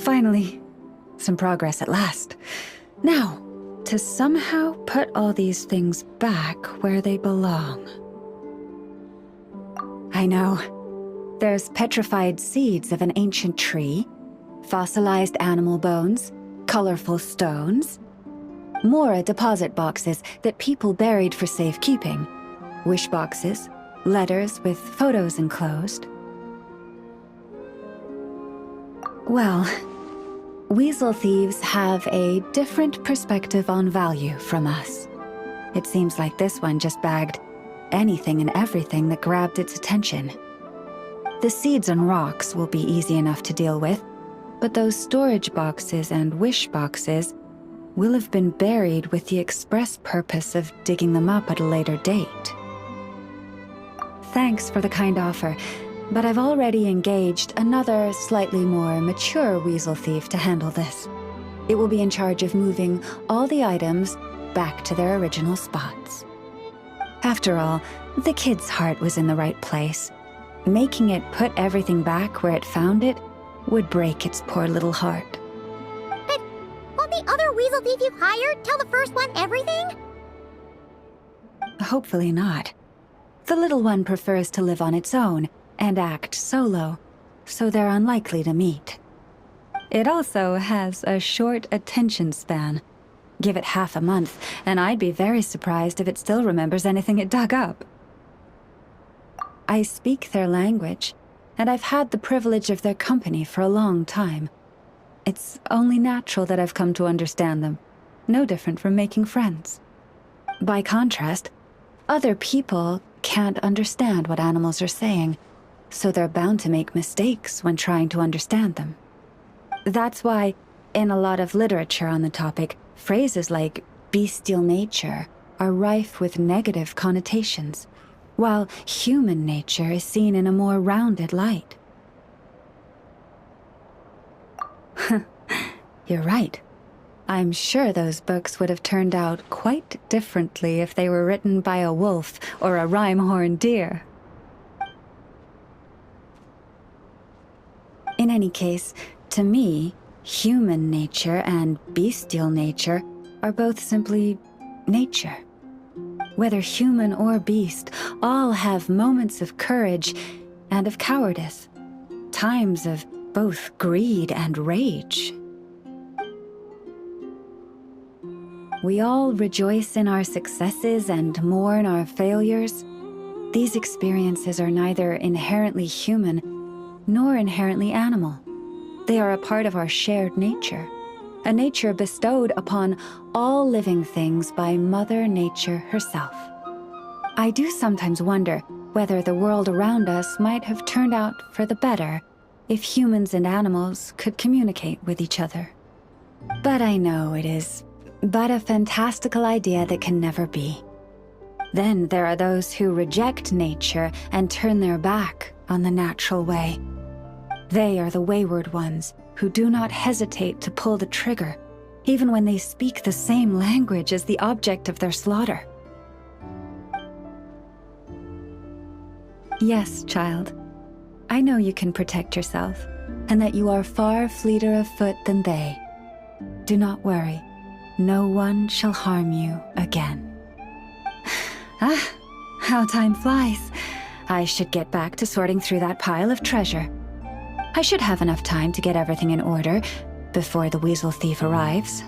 Finally, some progress at last. Now, to somehow put all these things back where they belong. I know. There's petrified seeds of an ancient tree, fossilized animal bones, colorful stones, more deposit boxes that people buried for safekeeping, wish boxes, letters with photos enclosed. Well, weasel thieves have a different perspective on value from us. It seems like this one just bagged anything and everything that grabbed its attention. The seeds and rocks will be easy enough to deal with, but those storage boxes and wish boxes will have been buried with the express purpose of digging them up at a later date. Thanks for the kind offer, but I've already engaged another slightly more mature weasel thief to handle this. It will be in charge of moving all the items back to their original spots. After all, the kid's heart was in the right place. Making it put everything back where it found it would break its poor little heart. But won't the other weasel thief you hired tell the first one everything? Hopefully not. The little one prefers to live on its own and act solo, so they're unlikely to meet. It also has a short attention span. Give it half a month, and I'd be very surprised if it still remembers anything it dug up. I speak their language, and I've had the privilege of their company for a long time. It's only natural that I've come to understand them, no different from making friends. By contrast, other people can't understand what animals are saying, so they're bound to make mistakes when trying to understand them. That's why, in a lot of literature on the topic, phrases like bestial nature are rife with negative connotations, while human nature is seen in a more rounded light. You're right. I'm sure those books would have turned out quite differently if they were written by a wolf or a rhyme-horned deer. In any case, to me, human nature and bestial nature are both simply nature. Whether human or beast, all have moments of courage and of cowardice, times of both greed and rage. We all rejoice in our successes and mourn our failures. These experiences are neither inherently human nor inherently animal. They are a part of our shared nature, a nature bestowed upon all living things by Mother Nature herself. I do sometimes wonder whether the world around us might have turned out for the better if humans and animals could communicate with each other. But I know it is but a fantastical idea that can never be. Then there are those who reject nature and turn their back on the natural way. They are the wayward ones who do not hesitate to pull the trigger, even when they speak the same language as the object of their slaughter. Yes, child. I know you can protect yourself, and that you are far fleeter of foot than they. Do not worry. No one shall harm you again. Ah, how time flies. I should get back to sorting through that pile of treasure. I should have enough time to get everything in order before the weasel thief arrives.